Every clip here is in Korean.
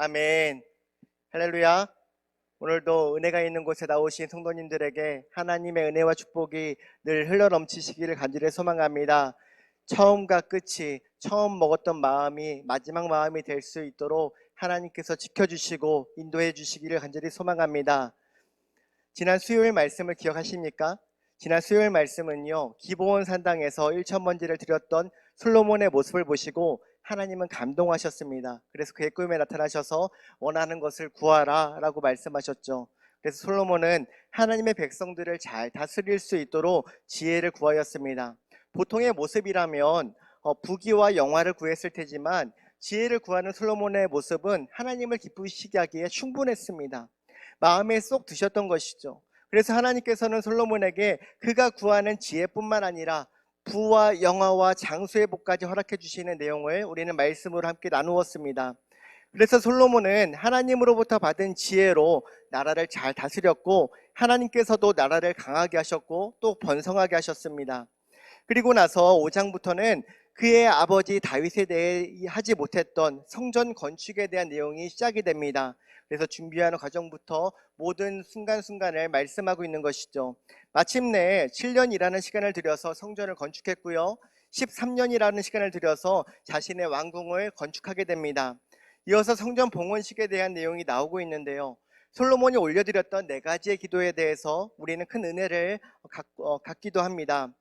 아멘. 할렐루야. 오늘도 은혜가 있는 곳에 나오신 성도님들에게 하나님의 은혜와 축복이 늘 흘러넘치시기를 간절히 소망합니다. 처음과 끝이 처음 먹었던 마음이 마지막 마음이 될 수 있도록 하나님께서 지켜주시고 인도해 주시기를 간절히 소망합니다. 지난 수요일 말씀을 기억하십니까? 지난 수요일 말씀은요, 기브온 산당에서 일천번제를 드렸던 솔로몬의 모습을 보시고 하나님은 감동하셨습니다. 그래서 그의 꿈에 나타나셔서 원하는 것을 구하라 라고 말씀하셨죠. 그래서 솔로몬은 하나님의 백성들을 잘 다스릴 수 있도록 지혜를 구하였습니다. 보통의 모습이라면 부귀와 영화를 구했을 테지만 지혜를 구하는 솔로몬의 모습은 하나님을 기쁘시게 하기에 충분했습니다. 마음에 쏙 드셨던 것이죠. 그래서 하나님께서는 솔로몬에게 그가 구하는 지혜뿐만 아니라 부와 영화와 장수의 복까지 허락해 주시는 내용을 우리는 말씀으로 함께 나누었습니다. 그래서 솔로몬은 하나님으로부터 받은 지혜로 나라를 잘 다스렸고 하나님께서도 나라를 강하게 하셨고 또 번성하게 하셨습니다. 그리고 나서 5장부터는 그의 아버지 다윗에 대해 하지 못했던 성전 건축에 대한 내용이 시작이 됩니다. 그래서 준비하는 과정부터 모든 순간순간을 말씀하고 있는 것이죠. 마침내 7년이라는 시간을 들여서 성전을 건축했고요. 13년이라는 시간을 들여서 자신의 왕궁을 건축하게 됩니다. 이어서 성전 봉헌식에 대한 내용이 나오고 있는데요. 솔로몬이 올려드렸던 4가지의 기도에 대해서 우리는 큰 은혜를 갖기도 합니다.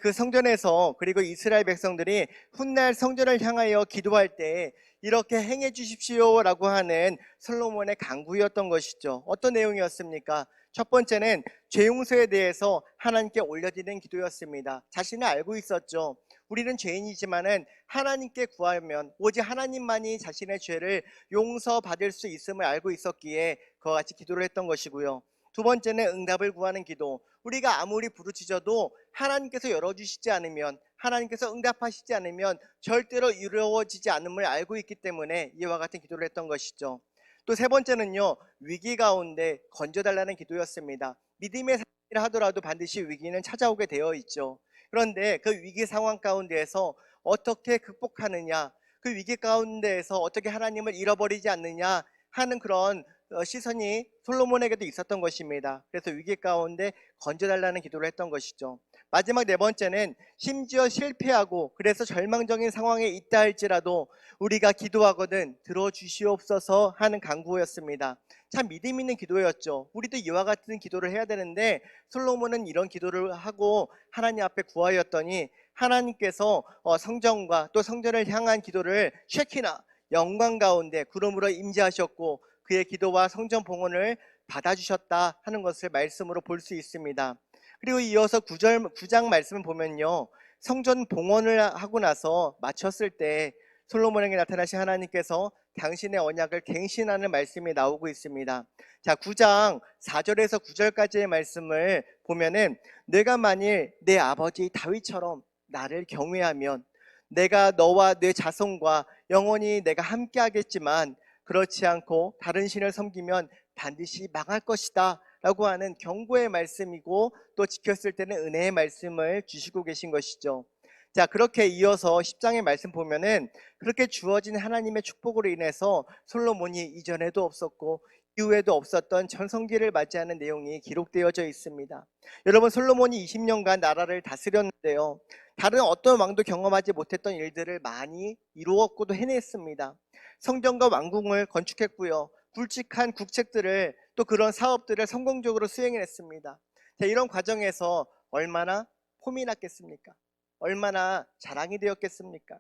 그 성전에서 그리고 이스라엘 백성들이 훗날 성전을 향하여 기도할 때 이렇게 행해 주십시오 라고 하는 솔로몬의 간구였던 것이죠. 어떤 내용이었습니까? 첫 번째는 죄 용서에 대해서 하나님께 올려드리는 기도였습니다. 자신은 알고 있었죠. 우리는 죄인이지만은 하나님께 구하면 오직 하나님만이 자신의 죄를 용서받을 수 있음을 알고 있었기에 그와 같이 기도를 했던 것이고요. 두 번째는 응답을 구하는 기도. 우리가 아무리 부르짖어도 하나님께서 열어주시지 않으면, 하나님께서 응답하시지 않으면 절대로 이루어지지 않음을 알고 있기 때문에 이와 같은 기도를 했던 것이죠. 또 세 번째는요, 위기 가운데 건져달라는 기도였습니다. 믿음의 삶이라 하더라도 반드시 위기는 찾아오게 되어 있죠. 그런데 그 위기 상황 가운데에서 어떻게 극복하느냐, 그 위기 가운데에서 어떻게 하나님을 잃어버리지 않느냐 하는 그런 시선이 솔로몬에게도 있었던 것입니다. 그래서 위기 가운데 건져달라는 기도를 했던 것이죠. 마지막 4번째는 심지어 실패하고 그래서 절망적인 상황에 있다 할지라도 우리가 기도하거든 들어주시옵소서 하는 간구였습니다. 참 믿음 있는 기도였죠. 우리도 이와 같은 기도를 해야 되는데 솔로몬은 이런 기도를 하고 하나님 앞에 구하였더니 하나님께서 성전과 또 성전을 향한 기도를 쉐키나 영광 가운데 구름으로 임재하셨고 그의 기도와 성전 봉헌을 받아주셨다 하는 것을 말씀으로 볼 수 있습니다. 그리고 이어서 9장 말씀을 보면요, 성전 봉헌을 하고 나서 마쳤을 때 솔로몬에게 나타나신 하나님께서 당신의 언약을 갱신하는 말씀이 나오고 있습니다. 자, 9장 4절에서 9절까지의 말씀을 보면은 내가 만일 내 아버지 다윗처럼 나를 경외하면 내가 너와 내 자손과 영원히 내가 함께 하겠지만 그렇지 않고 다른 신을 섬기면 반드시 망할 것이다 라고 하는 경고의 말씀이고 또 지켰을 때는 은혜의 말씀을 주시고 계신 것이죠. 자, 그렇게 이어서 10장의 말씀 보면은 그렇게 주어진 하나님의 축복으로 인해서 솔로몬이 이전에도 없었고 이후에도 없었던 전성기를 맞이하는 내용이 기록되어져 있습니다. 여러분, 솔로몬이 20년간 나라를 다스렸는데요, 다른 어떤 왕도 경험하지 못했던 일들을 많이 이루었고도 해냈습니다. 성전과 왕궁을 건축했고요, 굵직한 국책들을 또 그런 사업들을 성공적으로 수행했습니다. 자, 이런 과정에서 얼마나 폼이 났겠습니까? 얼마나 자랑이 되었겠습니까?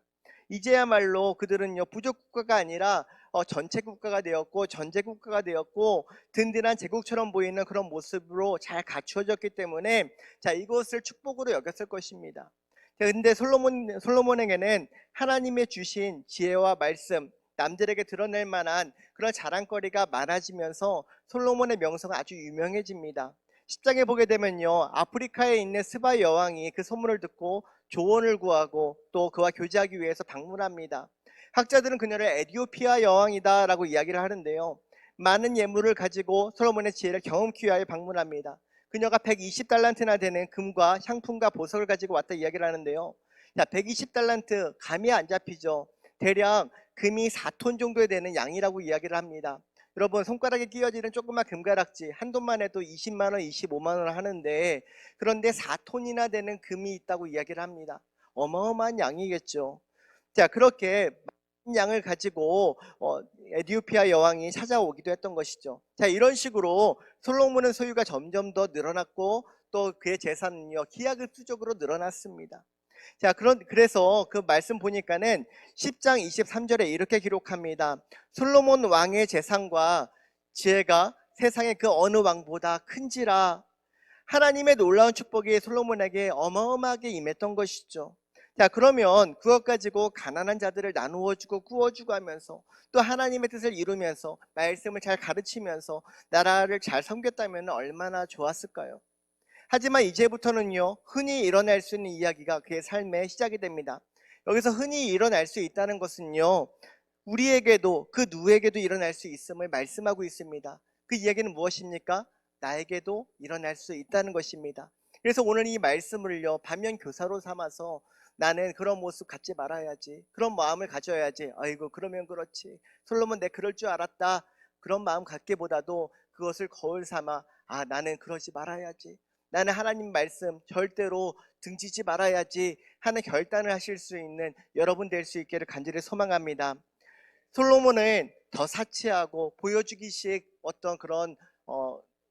이제야말로 그들은요, 부족 국가가 아니라 전체 국가가 되었고 전제 국가가 되었고 든든한 제국처럼 보이는 그런 모습으로 잘 갖추어졌기 때문에 자, 이것을 축복으로 여겼을 것입니다. 근데 솔로몬에게는 하나님의 주신 지혜와 말씀, 남들에게 드러낼 만한 그런 자랑거리가 많아지면서 솔로몬의 명성은 아주 유명해집니다. 10장에 보게 되면요, 아프리카에 있는 스바 여왕이 그 소문을 듣고 조언을 구하고 또 그와 교제하기 위해서 방문합니다. 학자들은 그녀를 에디오피아 여왕이다 라고 이야기를 하는데요, 많은 예물을 가지고 솔로몬의 지혜를 경험하기 위하여 방문합니다. 그녀가 120달란트나 되는 금과 향품과 보석을 가지고 왔다 이야기를 하는데요, 자, 120달란트 감이 안 잡히죠. 대략 금이 4톤 정도 되는 양이라고 이야기를 합니다. 여러분, 손가락에 끼워지는 조그만 금가락지 한 돈만 해도 20만 원, 25만 원 하는데, 그런데 4톤이나 되는 금이 있다고 이야기를 합니다. 어마어마한 양이겠죠. 자, 그렇게 많은 양을 가지고 에디오피아 여왕이 찾아오기도 했던 것이죠. 자, 이런 식으로 솔로몬의 소유가 점점 더 늘어났고, 또 그의 재산은요 기하급수적으로 늘어났습니다. 자, 그래서 그 말씀 보니까는 10장 23절에 이렇게 기록합니다. 솔로몬 왕의 재산과 지혜가 세상의 그 어느 왕보다 큰지라. 하나님의 놀라운 축복이 솔로몬에게 어마어마하게 임했던 것이죠. 자, 그러면 그것 가지고 가난한 자들을 나누어주고 구워주고 하면서, 또 하나님의 뜻을 이루면서 말씀을 잘 가르치면서 나라를 잘 섬겼다면 얼마나 좋았을까요? 하지만 이제부터는요, 흔히 일어날 수 있는 이야기가 그의 삶의 시작이 됩니다. 여기서 흔히 일어날 수 있다는 것은요, 우리에게도 그 누구에게도 일어날 수 있음을 말씀하고 있습니다. 그 이야기는 무엇입니까? 나에게도 일어날 수 있다는 것입니다. 그래서 오늘 이 말씀을요, 반면 교사로 삼아서 나는 그런 모습 갖지 말아야지, 그런 마음을 가져야지, 아이고 그러면 그렇지, 솔로몬 내 그럴 줄 알았다, 그런 마음 갖기보다도 그것을 거울 삼아, 아 나는 그러지 말아야지, 나는 하나님 말씀 절대로 등지지 말아야지 하는 결단을 하실 수 있는 여러분 될 수 있기를 간절히 소망합니다. 솔로몬은 더 사치하고 보여주기식 어떤 그런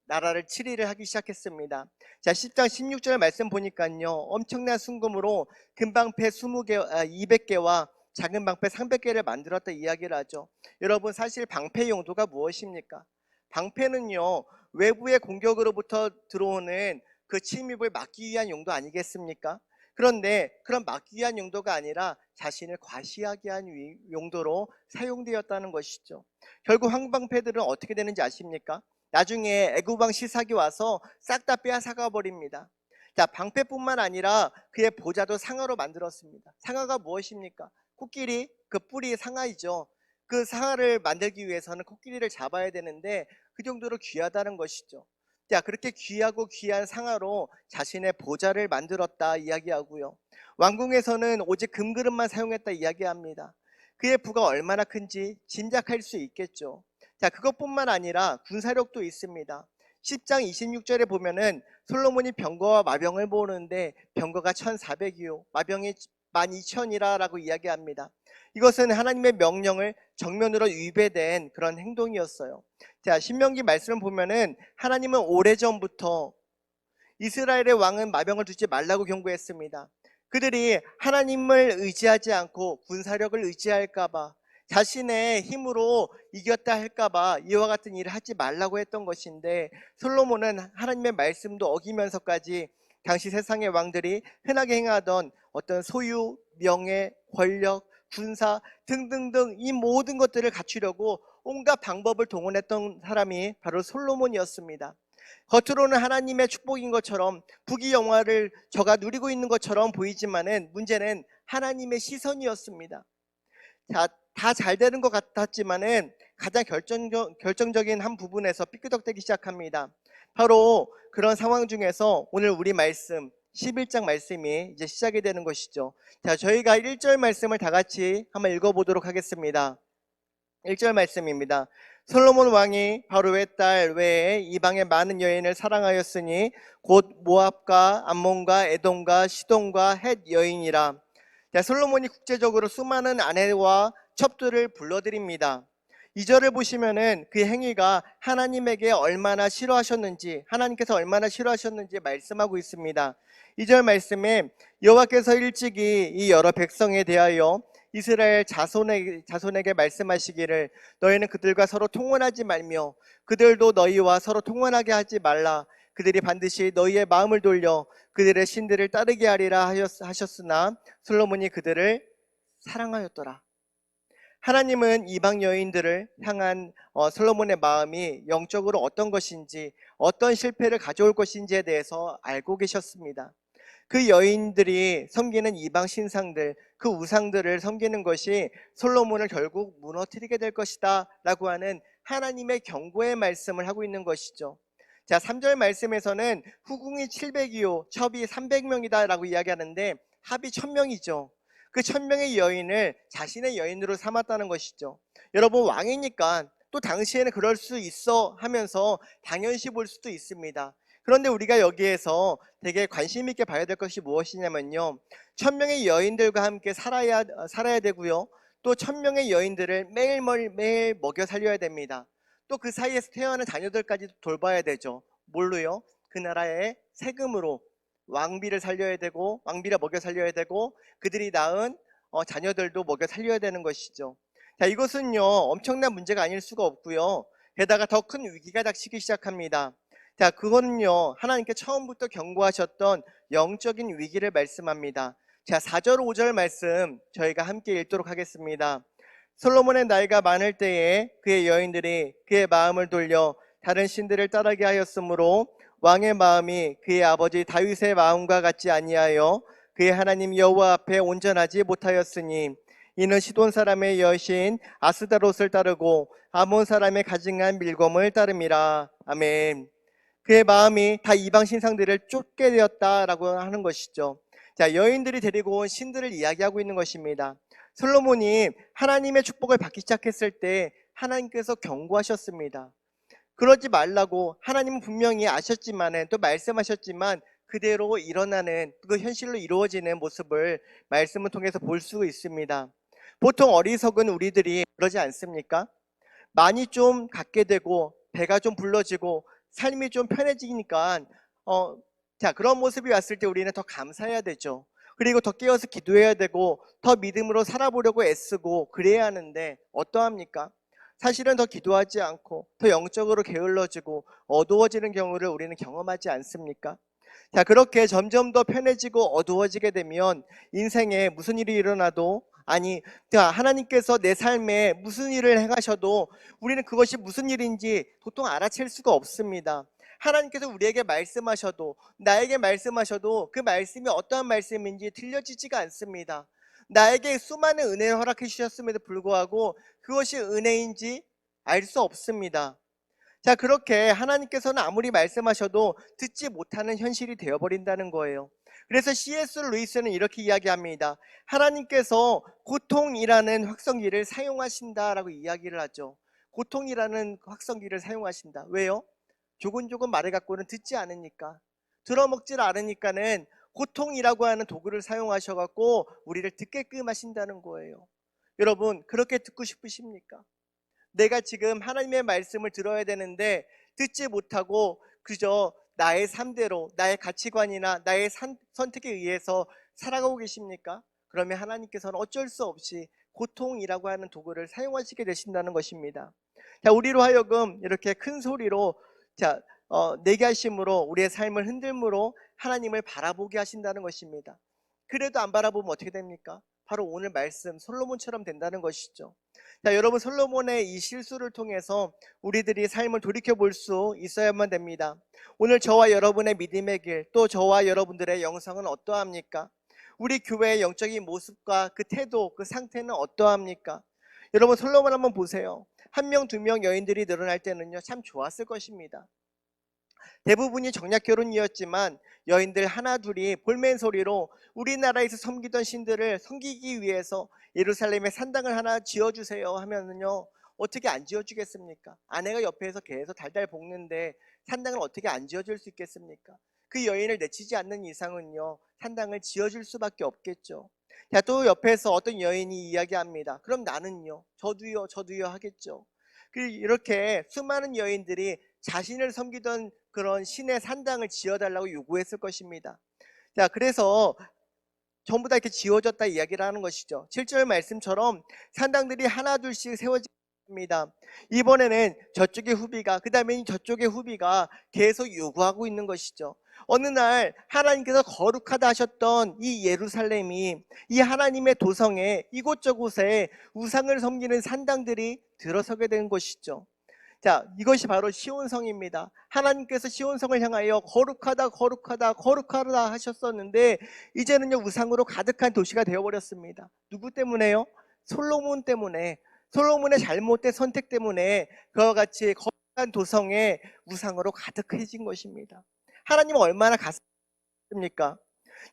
나라를 치리를 하기 시작했습니다. 자, 10장 16절 말씀 보니까요, 엄청난 순금으로 금방패 200개와 작은 방패 300개를 만들었다 이야기를 하죠. 여러분, 사실 방패 용도가 무엇입니까? 방패는요, 외부의 공격으로부터 들어오는 그 침입을 막기 위한 용도 아니겠습니까? 그런데 그런 막기 위한 용도가 아니라 자신을 과시하게 한 용도로 사용되었다는 것이죠. 결국 황방패들은 어떻게 되는지 아십니까? 나중에 애굽왕 시삭이 와서 싹 다 빼앗아가 버립니다. 자, 방패뿐만 아니라 그의 보좌도 상아로 만들었습니다. 상아가 무엇입니까? 코끼리, 그 뿔이 상아이죠. 그 상아를 만들기 위해서는 코끼리를 잡아야 되는데 그 정도로 귀하다는 것이죠. 자, 그렇게 귀하고 귀한 상아로 자신의 보좌를 만들었다 이야기하고요. 왕궁에서는 오직 금그릇만 사용했다 이야기합니다. 그의 부가 얼마나 큰지 짐작할 수 있겠죠. 자, 그것뿐만 아니라 군사력도 있습니다. 10장 26절에 보면은 솔로몬이 병거와 마병을 모으는데 병거가 1,400이요 마병이 12,000이라고 이야기합니다. 이것은 하나님의 명령을 정면으로 위배된 그런 행동이었어요. 자, 신명기 말씀을 보면은 하나님은 오래전부터 이스라엘의 왕은 마병을 두지 말라고 경고했습니다. 그들이 하나님을 의지하지 않고 군사력을 의지할까봐, 자신의 힘으로 이겼다 할까봐 이와 같은 일을 하지 말라고 했던 것인데, 솔로몬은 하나님의 말씀도 어기면서까지 당시 세상의 왕들이 흔하게 행하던 어떤 소유, 명예, 권력, 군사 등등등 이 모든 것들을 갖추려고 온갖 방법을 동원했던 사람이 바로 솔로몬이었습니다. 겉으로는 하나님의 축복인 것처럼 부귀 영화를 저가 누리고 있는 것처럼 보이지만은 문제는 하나님의 시선이었습니다. 자, 다 잘 되는 것 같았지만은 가장 결정적인 한 부분에서 삐끄덕대기 시작합니다. 바로 그런 상황 중에서 오늘 우리 말씀 11장 말씀이 이제 시작이 되는 것이죠. 자, 저희가 1절 말씀을 다 같이 한번 읽어보도록 하겠습니다. 1절 말씀입니다. 솔로몬 왕이 바로의 딸 외에 이방의 많은 여인을 사랑하였으니 곧 모압과 암몬과 에돔과 시돈과 헷 여인이라. 자, 솔로몬이 국제적으로 수많은 아내와 첩들을 불러들입니다. 2절을 보시면은 그 행위가 하나님에게 얼마나 싫어하셨는지, 하나님께서 얼마나 싫어하셨는지 말씀하고 있습니다. 2절 말씀에 여호와께서 일찍이 이 여러 백성에 대하여 이스라엘 자손에게 말씀하시기를 너희는 그들과 서로 통혼하지 말며 그들도 너희와 서로 통혼하게 하지 말라. 그들이 반드시 너희의 마음을 돌려 그들의 신들을 따르게 하리라 하셨으나 솔로몬이 그들을 사랑하였더라. 하나님은 이방 여인들을 향한 솔로몬의 마음이 영적으로 어떤 것인지, 어떤 실패를 가져올 것인지에 대해서 알고 계셨습니다. 그 여인들이 섬기는 이방 신상들, 그 우상들을 섬기는 것이 솔로몬을 결국 무너뜨리게 될 것이다 라고 하는 하나님의 경고의 말씀을 하고 있는 것이죠. 자, 3절 말씀에서는 후궁이 700이요 첩이 300명이다 라고 이야기하는데 합이 1000명이죠. 그 1000명의 여인을 자신의 여인으로 삼았다는 것이죠. 여러분, 왕이니까 또 당시에는 그럴 수 있어 하면서 당연시 볼 수도 있습니다. 그런데 우리가 여기에서 되게 관심 있게 봐야 될 것이 무엇이냐면요, 1000명의 여인들과 함께 살아야 되고요, 또 1000명의 여인들을 매일 먹여 살려야 됩니다. 또 그 사이에서 태어나는 자녀들까지도 돌봐야 되죠. 뭘로요? 그 나라의 세금으로 왕비를 살려야 되고, 왕비를 먹여 살려야 되고, 그들이 낳은 자녀들도 먹여 살려야 되는 것이죠. 자, 이것은요 엄청난 문제가 아닐 수가 없고요, 게다가 더 큰 위기가 닥치기 시작합니다. 자, 그거는요 하나님께 처음부터 경고하셨던 영적인 위기를 말씀합니다. 자, 4절 5절 말씀 저희가 함께 읽도록 하겠습니다. 솔로몬의 나이가 많을 때에 그의 여인들이 그의 마음을 돌려 다른 신들을 따르게 하였으므로 왕의 마음이 그의 아버지 다윗의 마음과 같지 아니하여 그의 하나님 여호와 앞에 온전하지 못하였으니 이는 시돈 사람의 여신 아스다롯을 따르고 아몬 사람의 가증한 밀검을 따름이라. 아멘. 그의 마음이 다 이방 신상들을 쫓게 되었다라고 하는 것이죠. 자, 여인들이 데리고 온 신들을 이야기하고 있는 것입니다. 솔로몬이 하나님의 축복을 받기 시작했을 때 하나님께서 경고하셨습니다. 그러지 말라고 하나님은 분명히 아셨지만, 또 말씀하셨지만 그대로 일어나는, 그 현실로 이루어지는 모습을 말씀을 통해서 볼 수 있습니다. 보통 어리석은 우리들이 그러지 않습니까? 많이 좀 갖게 되고 배가 좀 불러지고 삶이 좀 편해지니까 그런 모습이 왔을 때 우리는 더 감사해야 되죠. 그리고 더 깨어서 기도해야 되고 더 믿음으로 살아보려고 애쓰고 그래야 하는데 어떠합니까? 사실은 더 기도하지 않고 더 영적으로 게을러지고 어두워지는 경우를 우리는 경험하지 않습니까? 자, 그렇게 점점 더 편해지고 어두워지게 되면 인생에 무슨 일이 일어나도, 하나님께서 내 삶에 무슨 일을 행하셔도 우리는 그것이 무슨 일인지 도통 알아챌 수가 없습니다. 하나님께서 우리에게 말씀하셔도, 나에게 말씀하셔도 그 말씀이 어떠한 말씀인지 들려지지가 않습니다. 나에게 수많은 은혜를 허락해 주셨음에도 불구하고 그것이 은혜인지 알 수 없습니다. 자, 그렇게 하나님께서는 아무리 말씀하셔도 듣지 못하는 현실이 되어버린다는 거예요. 그래서 C.S. 루이스는 이렇게 이야기합니다. 하나님께서 고통이라는 확성기를 사용하신다라고 이야기를 하죠. 고통이라는 확성기를 사용하신다. 왜요? 조곤조곤 말을 갖고는 듣지 않으니까, 들어먹질 않으니까는 고통이라고 하는 도구를 사용하셔갖고 우리를 듣게끔 하신다는 거예요. 여러분, 그렇게 듣고 싶으십니까? 내가 지금 하나님의 말씀을 들어야 되는데 듣지 못하고 그저 나의 삶대로, 나의 가치관이나 나의 선택에 의해서 살아가고 계십니까? 그러면 하나님께서는 어쩔 수 없이 고통이라고 하는 도구를 사용하시게 되신다는 것입니다. 자, 우리로 하여금 이렇게 큰 소리로 내게 하심으로, 우리의 삶을 흔들므로 하나님을 바라보게 하신다는 것입니다. 그래도 안 바라보면 어떻게 됩니까? 바로 오늘 말씀 솔로몬처럼 된다는 것이죠. 자, 여러분, 솔로몬의 이 실수를 통해서 우리들이 삶을 돌이켜볼 수 있어야만 됩니다. 오늘 저와 여러분의 믿음의 길, 또 저와 여러분들의 영성은 어떠합니까? 우리 교회의 영적인 모습과 그 태도, 그 상태는 어떠합니까? 여러분, 솔로몬 한번 보세요. 1명, 2명 여인들이 늘어날 때는요 참 좋았을 것입니다. 대부분이 정략 결혼이었지만 여인들 하나 둘이 볼멘 소리로 우리나라에서 섬기던 신들을 섬기기 위해서 예루살렘에 산당을 하나 지어주세요 하면은요 어떻게 안 지어주겠습니까? 아내가 옆에서 계속 달달 볶는데 산당을 어떻게 안 지어줄 수 있겠습니까? 그 여인을 내치지 않는 이상은요 산당을 지어줄 수밖에 없겠죠. 자, 또 옆에서 어떤 여인이 이야기합니다. 그럼 나는요? 저도요 하겠죠. 이렇게 수많은 여인들이 자신을 섬기던 그런 신의 산당을 지어달라고 요구했을 것입니다. 자, 그래서 전부 다 이렇게 지어졌다 이야기를 하는 것이죠. 7절 말씀처럼 산당들이 하나 둘씩 세워집니다. 이번에는 저쪽의 후비가, 그 다음에 저쪽의 후비가 계속 요구하고 있는 것이죠. 어느 날 하나님께서 거룩하다 하셨던 이 예루살렘이, 이 하나님의 도성에 이곳저곳에 우상을 섬기는 산당들이 들어서게 된 것이죠. 자, 이것이 바로 시온성입니다. 하나님께서 시온성을 향하여 거룩하다 거룩하다 거룩하다 하셨었는데 이제는요 우상으로 가득한 도시가 되어버렸습니다. 누구 때문에요? 솔로몬 때문에, 솔로몬의 잘못된 선택 때문에 그와 같이 거룩한 도성에 우상으로 가득해진 것입니다. 하나님은 얼마나 가슴입니까?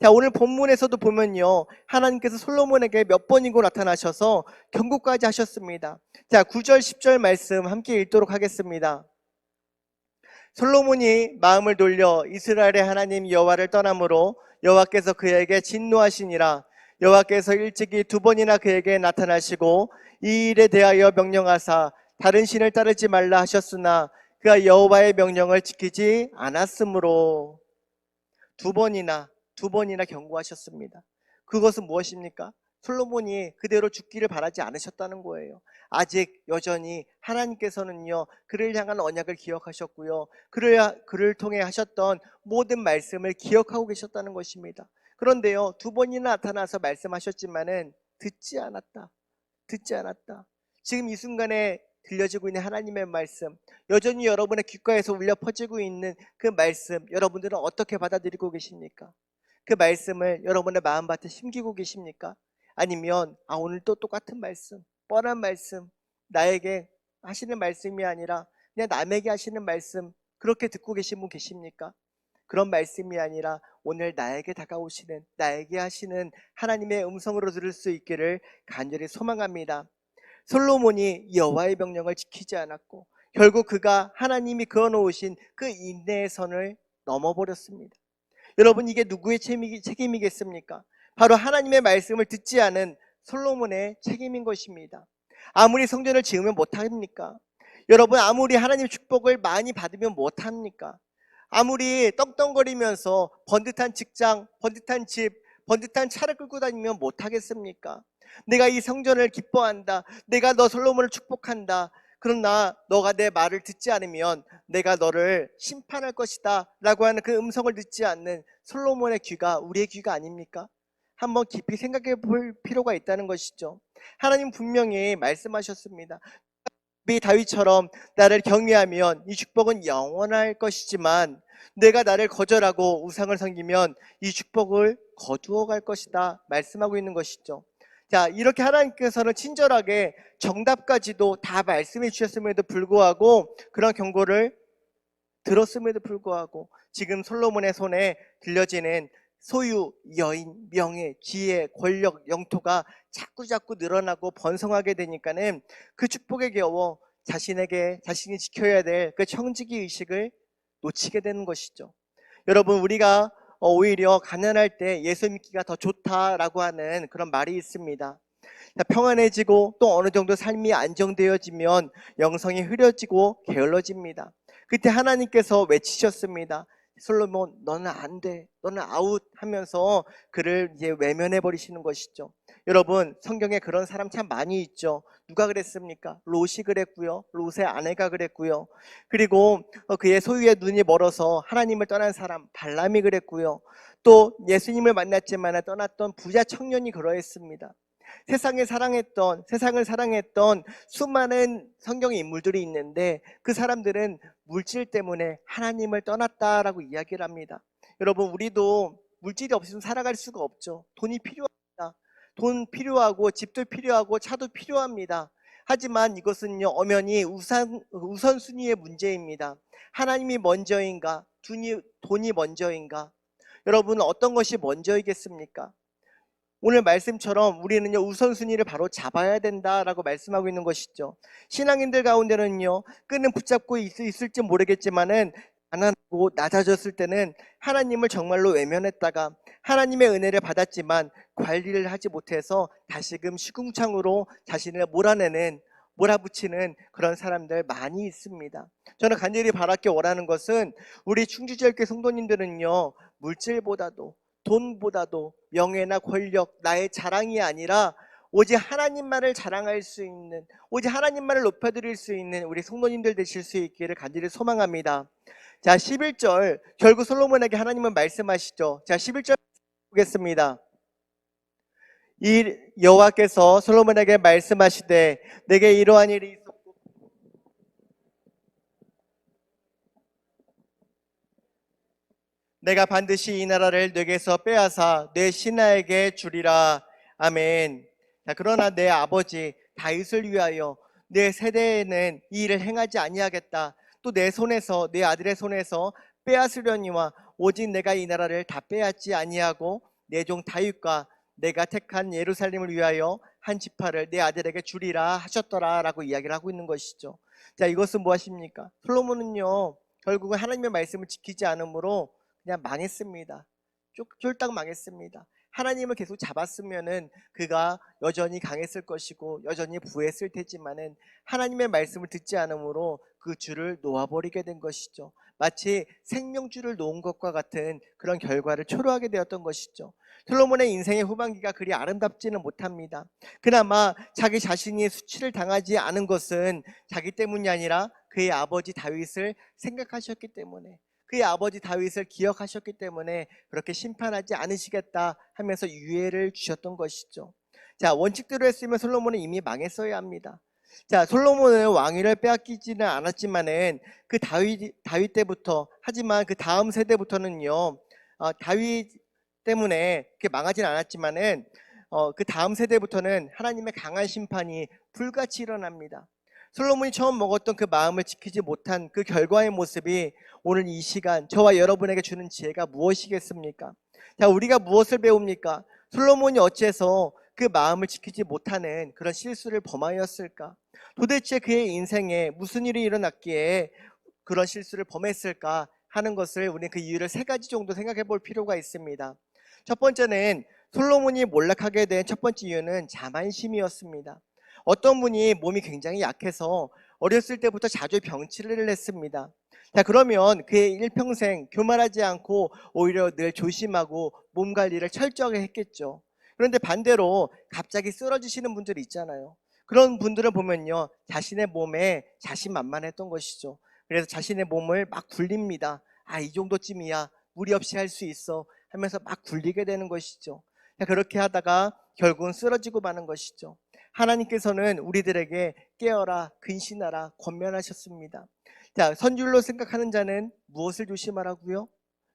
자, 오늘 본문에서도 보면요, 하나님께서 솔로몬에게 몇 번이고 나타나셔서 경고까지 하셨습니다. 자, 9절 10절 말씀 함께 읽도록 하겠습니다. 솔로몬이 마음을 돌려 이스라엘의 하나님 여호와를 떠남으로 여호와께서 그에게 진노하시니라. 여호와께서 일찍이 2번이나 그에게 나타나시고 이 일에 대하여 명령하사 다른 신을 따르지 말라 하셨으나 그가 여호와의 명령을 지키지 않았으므로 2번이나 경고하셨습니다. 그것은 무엇입니까? 솔로몬이 그대로 죽기를 바라지 않으셨다는 거예요. 아직 여전히 하나님께서는요, 그를 향한 언약을 기억하셨고요, 그를 통해 하셨던 모든 말씀을 기억하고 계셨다는 것입니다. 그런데요, 2번이나 나타나서 말씀하셨지만은 듣지 않았다. 지금 이 순간에 들려지고 있는 하나님의 말씀, 여전히 여러분의 귓가에서 울려 퍼지고 있는 그 말씀, 여러분들은 어떻게 받아들이고 계십니까? 그 말씀을 여러분의 마음밭에 심기고 계십니까? 아니면 오늘 또 똑같은 말씀, 뻔한 말씀, 나에게 하시는 말씀이 아니라 그냥 남에게 하시는 말씀, 그렇게 듣고 계신 분 계십니까? 그런 말씀이 아니라 오늘 나에게 다가오시는, 나에게 하시는 하나님의 음성으로 들을 수 있기를 간절히 소망합니다. 솔로몬이 여호와의 명령을 지키지 않았고 결국 그가 하나님이 그어놓으신 그 인내의 선을 넘어버렸습니다. 여러분, 이게 누구의 책임이겠습니까? 바로 하나님의 말씀을 듣지 않은 솔로몬의 책임인 것입니다. 아무리 성전을 지으면 못합니까? 여러분, 아무리 하나님의 축복을 많이 받으면 못합니까? 아무리 떵떵거리면서 번듯한 직장, 번듯한 집, 번듯한 차를 끌고 다니면 못하겠습니까? 내가 이 성전을 기뻐한다, 내가 너 솔로몬을 축복한다, 그러나 너가 내 말을 듣지 않으면 내가 너를 심판할 것이다 라고 하는 그 음성을 듣지 않는 솔로몬의 귀가 우리의 귀가 아닙니까? 한번 깊이 생각해 볼 필요가 있다는 것이죠. 하나님 분명히 말씀하셨습니다. 다윗처럼 나를 경외하면 이 축복은 영원할 것이지만 내가 나를 거절하고 우상을 섬기면 이 축복을 거두어 갈 것이다 말씀하고 있는 것이죠. 자, 이렇게 하나님께서는 친절하게 정답까지도 다 말씀해 주셨음에도 불구하고, 그런 경고를 들었음에도 불구하고 지금 솔로몬의 손에 들려지는 소유, 여인, 명예, 지혜, 권력, 영토가 자꾸 늘어나고 번성하게 되니까는 그 축복에 겨워 자신이 지켜야 될 그 청지기 의식을 놓치게 되는 것이죠. 여러분, 우리가 오히려 가난할 때 예수 믿기가 더 좋다라고 하는 그런 말이 있습니다. 평안해지고 또 어느 정도 삶이 안정되어지면 영성이 흐려지고 게을러집니다. 그때 하나님께서 외치셨습니다. 솔로몬, 너는 안 돼, 너는 아웃 하면서 그를 이제 외면해 버리시는 것이죠. 여러분, 성경에 그런 사람 참 많이 있죠. 누가 그랬습니까? 롯이 그랬고요, 롯의 아내가 그랬고요, 그리고 그의 소유의 눈이 멀어서 하나님을 떠난 사람 발람이 그랬고요, 또 예수님을 만났지만 떠났던 부자 청년이 그러했습니다. 세상을 사랑했던 수많은 성경의 인물들이 있는데 그 사람들은 물질 때문에 하나님을 떠났다라고 이야기를 합니다. 여러분, 우리도 물질이 없이는 살아갈 수가 없죠. 돈이 필요합니다. 돈 필요하고 집도 필요하고 차도 필요합니다. 하지만 이것은요, 엄연히 우선순위의 문제입니다. 하나님이 먼저인가, 돈이 먼저인가? 여러분, 어떤 것이 먼저이겠습니까? 오늘 말씀처럼 우리는요, 우선순위를 바로 잡아야 된다라고 말씀하고 있는 것이죠. 신앙인들 가운데는요, 끈은 붙잡고 있을지 모르겠지만은 가난하고 낮아졌을 때는 하나님을 정말로 외면했다가 하나님의 은혜를 받았지만 관리를 하지 못해서 다시금 시궁창으로 자신을 몰아붙이는 그런 사람들 많이 있습니다. 저는 간절히 바랍게 원하는 것은 우리 충주지역교회 성도님들은요, 물질보다도 돈보다도 명예나 권력, 나의 자랑이 아니라 오직 하나님만을 자랑할 수 있는, 오직 하나님만을 높여드릴 수 있는 우리 성도님들 되실 수 있기를 간절히 소망합니다. 자, 11절, 결국 솔로몬에게 하나님은 말씀하시죠. 자, 11절 보겠습니다. 이 여호와께서 솔로몬에게 말씀하시되 내게 이러한 일이 있었고 내가 반드시 이 나라를 네게서 빼앗아 내 신하에게 주리라. 아멘. 자, 그러나 내 아버지 다윗을 위하여 내 세대에는 이 일을 행하지 아니하겠다. 또 내 아들의 손에서 빼앗으려니와 오직 내가 이 나라를 다 빼앗지 아니하고 내 종 다윗과 내가 택한 예루살렘을 위하여 한 지파를 내 아들에게 주리라 하셨더라 라고 이야기를 하고 있는 것이죠. 자, 이것은 무엇입니까? 솔로몬은요 결국은 하나님의 말씀을 지키지 않으므로 그냥 망했습니다. 쫄딱 망했습니다. 하나님을 계속 잡았으면은 그가 여전히 강했을 것이고 여전히 부했을 테지만은 하나님의 말씀을 듣지 않으므로 그 줄을 놓아버리게 된 것이죠. 마치 생명줄을 놓은 것과 같은 그런 결과를 초래하게 되었던 것이죠. 솔로몬의 인생의 후반기가 그리 아름답지는 못합니다. 그나마 자기 자신이 수치를 당하지 않은 것은 자기 때문이 아니라 그의 아버지 다윗을 생각하셨기 때문에, 그의 아버지 다윗을 기억하셨기 때문에 그렇게 심판하지 않으시겠다 하면서 유예를 주셨던 것이죠. 자, 원칙대로 했으면 솔로몬은 이미 망했어야 합니다. 자, 솔로몬은 왕위를 빼앗기지는 않았지만은 그 다윗 때부터, 하지만 그 다음 세대부터는요 다윗 때문에 그렇게 망하진 않았지만은 그 다음 세대부터는 하나님의 강한 심판이 불같이 일어납니다. 솔로몬이 처음 먹었던 그 마음을 지키지 못한 그 결과의 모습이 오늘 이 시간 저와 여러분에게 주는 지혜가 무엇이겠습니까? 자, 우리가 무엇을 배웁니까? 솔로몬이 어째서 그 마음을 지키지 못하는 그런 실수를 범하였을까? 도대체 그의 인생에 무슨 일이 일어났기에 그런 실수를 범했을까 하는 것을 우리는 그 이유를 세 가지 정도 생각해 볼 필요가 있습니다. 첫 번째는 솔로몬이 몰락하게 된 첫 번째 이유는 자만심이었습니다. 어떤 분이 몸이 굉장히 약해서 어렸을 때부터 자주 병치레를 했습니다. 자, 그러면 그의 일평생 교만하지 않고 오히려 늘 조심하고 몸 관리를 철저하게 했겠죠. 그런데 반대로 갑자기 쓰러지시는 분들이 있잖아요. 그런 분들을 보면요 자신의 몸에 자신만만했던 것이죠. 그래서 자신의 몸을 막 굴립니다. 아, 이 정도쯤이야, 무리 없이 할 수 있어 하면서 막 굴리게 되는 것이죠. 그렇게 하다가 결국은 쓰러지고 마는 것이죠. 하나님께서는 우리들에게 깨어라, 근신하라, 권면하셨습니다. 자, 선줄로 생각하는 자는 무엇을 조심하라고요?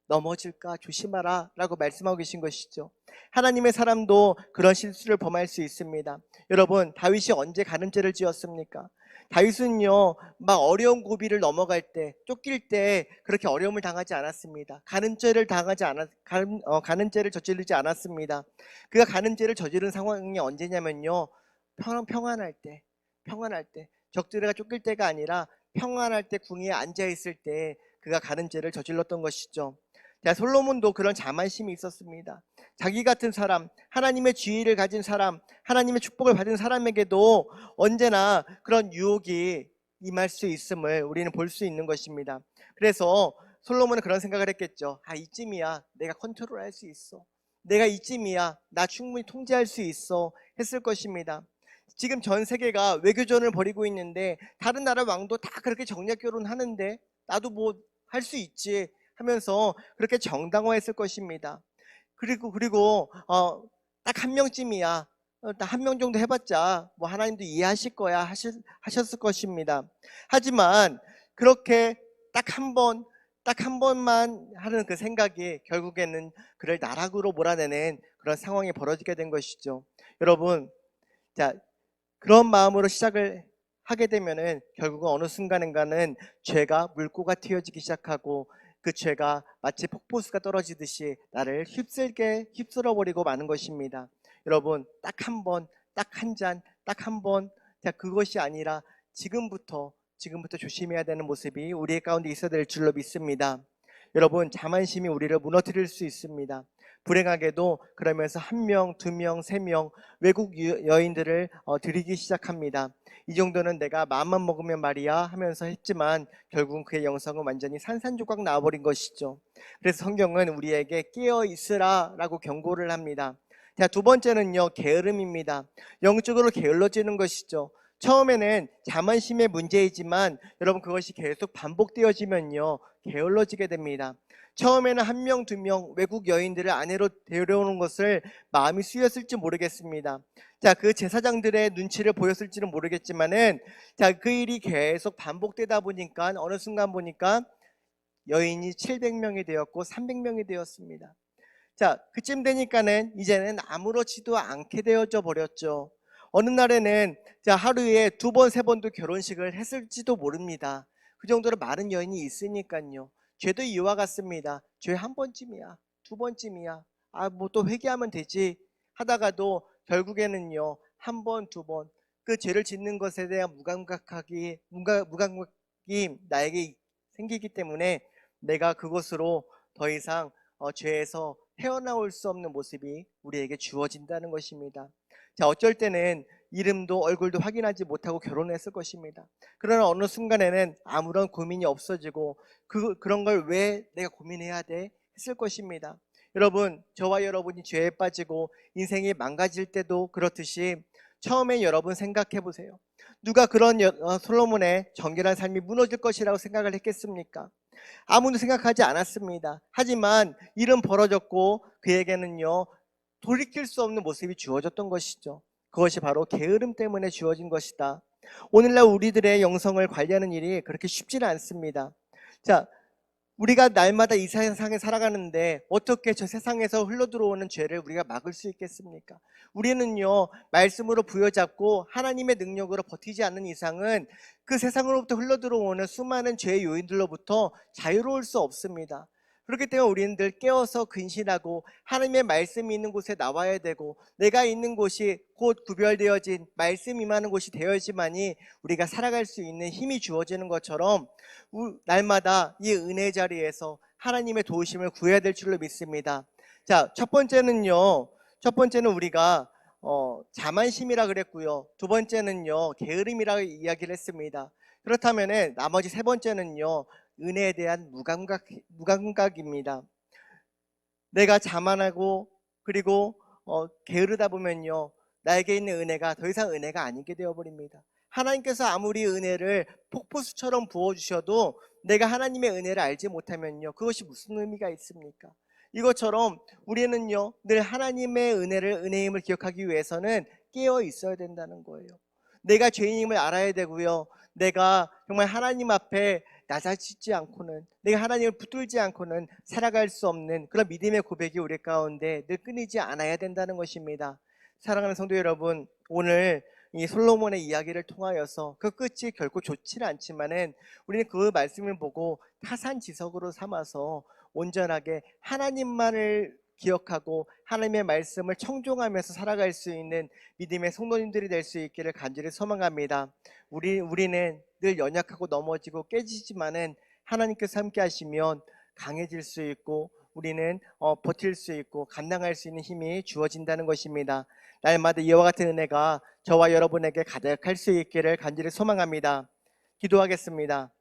넘어질까 조심하라 라고 말씀하고 계신 것이죠. 하나님의 사람도 그런 실수를 범할 수 있습니다. 여러분, 다윗이 언제 가늠죄를 지었습니까? 다윗은요 막 어려운 고비를 넘어갈 때, 쫓길 때 그렇게 어려움을 당하지 않았습니다. 가늠죄를 저지르지 않았습니다. 그가 가늠죄를 저지른 상황이 언제냐면요 평안할 때, 적들에게 쫓길 때가 아니라 평안할 때, 궁리에 앉아 있을 때 그가 가늠죄를 저질렀던 것이죠. 자, 솔로몬도 그런 자만심이 있었습니다. 자기 같은 사람, 하나님의 지위를 가진 사람, 하나님의 축복을 받은 사람에게도 언제나 그런 유혹이 임할 수 있음을 우리는 볼 수 있는 것입니다. 그래서 솔로몬은 그런 생각을 했겠죠. 아, 이쯤이야 내가 컨트롤할 수 있어, 내가 이쯤이야 나 충분히 통제할 수 있어 했을 것입니다. 지금 전 세계가 외교전을 벌이고 있는데 다른 나라 왕도 다 그렇게 정략 결혼하는데 나도 뭐 할 수 있지 하면서 그렇게 정당화했을 것입니다. 그리고 딱 한 명쯤이야, 딱 한 명 정도 해봤자 뭐 하나님도 이해하실 거야 하셨을 것입니다. 하지만 그렇게 딱 한 번만 하는 그 생각이 결국에는 그를 나락으로 몰아내는 그런 상황이 벌어지게 된 것이죠. 여러분, 자, 그런 마음으로 시작을 하게 되면은 결국은 어느 순간인가는 죄가 물꼬가 튀어지기 시작하고 그 죄가 마치 폭포수가 떨어지듯이 나를 휩쓸어버리고 마는 것입니다. 여러분, 딱 한 번, 딱 한 잔, 딱 한 번, 자, 그것이 아니라 지금부터 조심해야 되는 모습이 우리의 가운데 있어야 될 줄로 믿습니다. 여러분, 자만심이 우리를 무너뜨릴 수 있습니다. 불행하게도 그러면서 한 명, 두 명, 세 명 외국 여인들을 들이기 시작합니다. 이 정도는 내가 마음만 먹으면 말이야 하면서 했지만 결국은 그의 영성은 완전히 산산조각 나와버린 것이죠. 그래서 성경은 우리에게 깨어 있으라 라고 경고를 합니다. 자, 두 번째는요, 게으름입니다. 영적으로 게을러지는 것이죠. 처음에는 자만심의 문제이지만 여러분, 그것이 계속 반복되어지면요 게을러지게 됩니다. 처음에는 한 명, 두 명 외국 여인들을 아내로 데려오는 것을 마음이 쓰였을지 모르겠습니다. 자, 그 제사장들의 눈치를 보였을지는 모르겠지만은 자, 그 일이 계속 반복되다 보니까 어느 순간 보니까 여인이 700명이 되었고 300명이 되었습니다. 자, 그쯤 되니까는 이제는 아무렇지도 않게 되어져 버렸죠. 어느 날에는 자, 하루에 두 번, 세 번도 결혼식을 했을지도 모릅니다. 그 정도로 많은 여인이 있으니까요. 죄도 이와 같습니다. 죄 한 번쯤이야, 두 번쯤이야. 뭐 또 회개하면 되지 하다가도 결국에는요, 한 번, 두 번, 그 죄를 짓는 것에 대한 무감각이 나에게 생기기 때문에 내가 그것으로 더 이상 죄에서 헤어나올 수 없는 모습이 우리에게 주어진다는 것입니다. 자, 어쩔 때는 이름도 얼굴도 확인하지 못하고 결혼했을 것입니다. 그러나 어느 순간에는 아무런 고민이 없어지고 그런 걸 왜 내가 고민해야 돼? 했을 것입니다. 여러분, 저와 여러분이 죄에 빠지고 인생이 망가질 때도 그렇듯이 처음에 여러분 생각해 보세요. 누가 그런 솔로몬의 정결한 삶이 무너질 것이라고 생각을 했겠습니까? 아무도 생각하지 않았습니다. 하지만 일은 벌어졌고 그에게는요, 돌이킬 수 없는 모습이 주어졌던 것이죠. 그것이 바로 게으름 때문에 주어진 것이다. 오늘날 우리들의 영성을 관리하는 일이 그렇게 쉽지는 않습니다. 자, 우리가 날마다 이 세상에 살아가는데 어떻게 저 세상에서 흘러들어오는 죄를 우리가 막을 수 있겠습니까? 우리는요, 말씀으로 부여잡고 하나님의 능력으로 버티지 않는 이상은 그 세상으로부터 흘러들어오는 수많은 죄의 요인들로부터 자유로울 수 없습니다. 그렇기 때문에 우리는 늘 깨어서 근신하고 하나님의 말씀이 있는 곳에 나와야 되고, 내가 있는 곳이 곧 구별되어진 말씀이 임하는 곳이 되어야지만이 우리가 살아갈 수 있는 힘이 주어지는 것처럼 날마다 이 은혜 자리에서 하나님의 도우심을 구해야 될 줄로 믿습니다. 자, 첫 번째는 우리가 자만심이라 그랬고요. 두 번째는요, 게으름이라고 이야기를 했습니다. 그렇다면 나머지 세 번째는요, 은혜에 대한 무감각입니다. 내가 자만하고 그리고 게으르다 보면요, 나에게 있는 은혜가 더 이상 은혜가 아니게 되어버립니다. 하나님께서 아무리 은혜를 폭포수처럼 부어주셔도 내가 하나님의 은혜를 알지 못하면요, 그것이 무슨 의미가 있습니까? 이것처럼 우리는요, 늘 하나님의 은혜임을 기억하기 위해서는 깨어 있어야 된다는 거예요. 내가 죄인임을 알아야 되고요, 내가 정말 하나님 앞에 낮아지지 않고는, 내가 하나님을 붙들지 않고는 살아갈 수 없는 그런 믿음의 고백이 우리 가운데 늘 끊이지 않아야 된다는 것입니다. 사랑하는 성도 여러분, 오늘 이 솔로몬의 이야기를 통하여서 그 끝이 결코 좋지는 않지만은 우리는 그 말씀을 보고 타산지석으로 삼아서 온전하게 하나님만을 기억하고 하나님의 말씀을 청종하면서 살아갈 수 있는 믿음의 성도님들이 될 수 있기를 간절히 소망합니다. 우리는 늘 연약하고 넘어지고 깨지지만은 하나님께서 함께 하시면 강해질 수 있고, 우리는 버틸 수 있고 감당할 수 있는 힘이 주어진다는 것입니다. 날마다 이와 같은 은혜가 저와 여러분에게 가득할 수 있기를 간절히 소망합니다. 기도하겠습니다.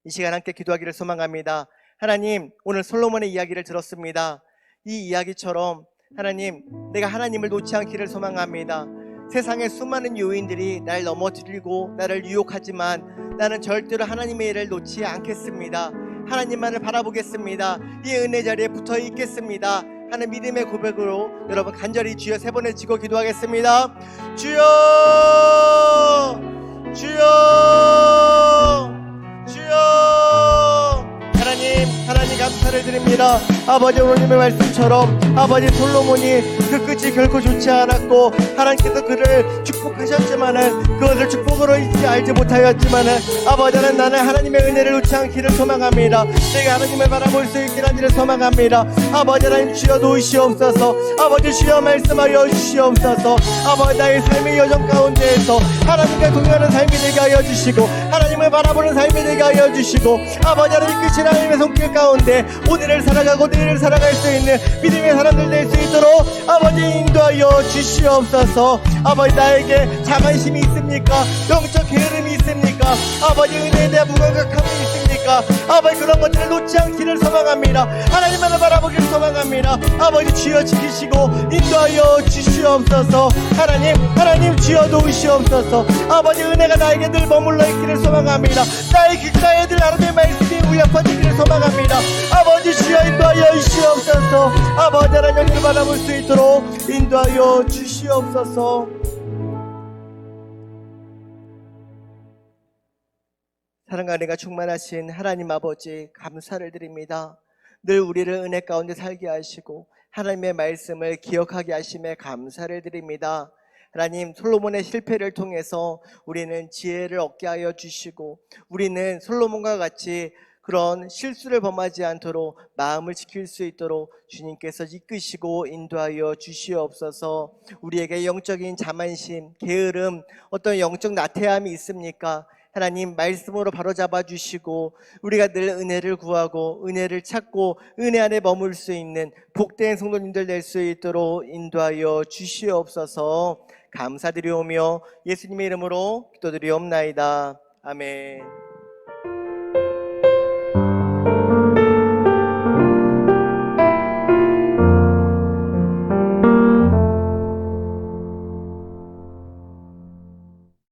이 시간 함께 기도하기를 소망합니다. 하나님, 오늘 솔로몬의 이야기를 들었습니다. 이 이야기처럼 하나님, 내가 하나님을 놓지 않기를 소망합니다. 세상의 수많은 요인들이 날 넘어뜨리고 나를 유혹하지만 나는 절대로 하나님의 일을 놓지 않겠습니다. 하나님만을 바라보겠습니다. 이 은혜 자리에 붙어 있겠습니다 하는 믿음의 고백으로 여러분 간절히 주여 세 번을 지고 기도하겠습니다. 주여, 주여, 주여. 하나님 감사를 드립니다. 아버지, 오늘님의 말씀처럼 아버지 솔로몬이 그 끝이 결코 좋지 않았고 하나님께서 그를 축복하셨지만은 그것을 축복으로 알지 못하였지만은 아버지는 나는 하나님의 은혜를 놓지 않기를 소망합니다. 내가 하나님을 바라볼 수 있기를 간절히 소망합니다. 아버지 하나님, 주여 도우시옵소서. 아버지, 주여 말씀하여 주시옵소서. 아버지, 나의 삶의 여정 가운데에서 하나님과 동행하는 삶이 되게 하여 주시고 하나님을 바라보는 삶이 되게 하여 주시고 아버지 하나님, 끝이 하나님의 손길 가운데 오늘을 살아가고 내일을 살아갈 수 있는 믿음의 사람들 될 수 있도록 아버지 인도하여 주시옵소서. 아버지, 나에게 자만심이 있습니까? 영적 게으름이 있습니까? 아버지, 은혜에 대한 무감각함이 있습니까? 아버지, 그런 것들을 놓지 않기를 소망합니다. 하나님만을 바라보기를 소망합니다. 아버지, 주여 지키시고 인도하여 주시옵소서. 하나님 주여 도우시옵소서. 아버지, 은혜가 나에게 늘 머물러 있기를 소망합니다. 나의 귓가에 늘 하나님의 말씀이 울려 퍼지기를 소망합니다. 아버지, 주여 인도하여 주시옵소서. 아버지, 하나님을 바라볼 수 있도록 인도하여 주시옵소서. 사랑과 은혜가 충만하신 하나님 아버지, 감사를 드립니다. 늘 우리를 은혜 가운데 살게 하시고 하나님의 말씀을 기억하게 하심에 감사를 드립니다. 하나님, 솔로몬의 실패를 통해서 우리는 지혜를 얻게 하여 주시고 우리는 솔로몬과 같이 그런 실수를 범하지 않도록 마음을 지킬 수 있도록 주님께서 이끄시고 인도하여 주시옵소서. 우리에게 영적인 자만심, 게으름, 어떤 영적 나태함이 있습니까? 하나님 말씀으로 바로잡아 주시고 우리가 늘 은혜를 구하고 은혜를 찾고 은혜 안에 머물 수 있는 복된 성도님들 될 수 있도록 인도하여 주시옵소서. 감사드리오며 예수님의 이름으로 기도드리옵나이다. 아멘.